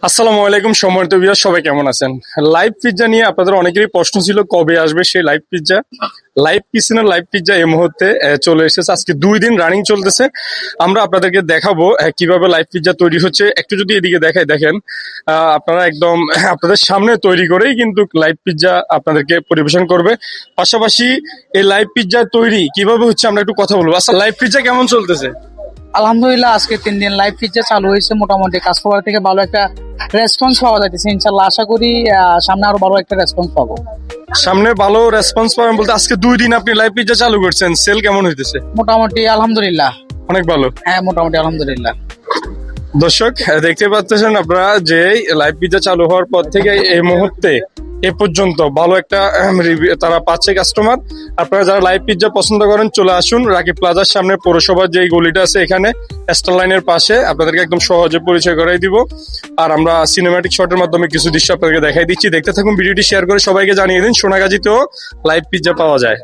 আসসালামু আলাইকুম সম্মানিত ভিউয়ার, সবাই কেমন আছেন? লাইভ পিৎজা নিয়ে আপনাদের অনেকেরই প্রশ্ন ছিল কবে আসবে সেই লাইভ পিৎজা। লাইভ কিচেনের লাইভ পিৎজা এই মুহূর্তে চলে এসেছে। আজকে 2 দিন রানিং চলতেছে। আমরা আপনাদেরকে দেখাবো কিভাবে লাইভ পিৎজা তৈরি হচ্ছে। একটু যদি এদিকে দেখাই, দেখেন আপনারা একদম আপনাদের সামনে তৈরি করেই কিন্তু লাইভ পিৎজা আপনাদেরকে পরিবেশন করবে। পাশাপাশি এই লাইভ পিৎজা তৈরি কিভাবে হচ্ছে আমরা একটু কথা বলবো। আচ্ছা, লাইভ পিৎজা কেমন চলতেছে? আলহামদুলিল্লাহ, আজকে 3 দিন লাইভ পিৎজা চালু হয়েছে। মোটামুটি কাস্টমার থেকে ভালো একটা রেসপন্স পাওয়া যাচ্ছে। ইনশাল্লাহ আশা করি সামনে আরো ভালো একটা রেসপন্স পাবো। সামনে ভালো রেসপন্স পাবেন বলতে, আজকে 2 দিন আপনি লাইভ পিৎজা চালু করছেন, সেল কেমন হইতেছে? মোটামুটি আলহামদুলিল্লাহ। অনেক ভালো। হ্যাঁ, মোটামুটি আলহামদুলিল্লাহ। দর্শক দেখতে পাচ্ছেন আপনারা যে লাইভ পিৎজা চালু হওয়ার পর থেকে এই মুহূর্তে এ পর্যন্ত ভালো একটা রিভিউ তারা পাচ্ছে কাস্টমার। আপনারা যারা লাইভ পিৎজা পছন্দ করেন চলে আসুন রাকিব প্লাজার সামনে, পৌরসভার যে গলিটা আছে এখানে স্টার লাইনের পাশে। আপনাদেরকে একদম সহজে পরিচয় করাই দিব। আর আমরা সিনেম্যাটিক শটের মাধ্যমে কিছু দৃশ্য আপনাদেরকে দেখাই দিচ্ছি। দেখতে থাকুন, ভিডিওটি শেয়ার করে সবাইকে জানিয়ে দিন সোনাগাজীতেও লাইভ পিৎজা পাওয়া যায়।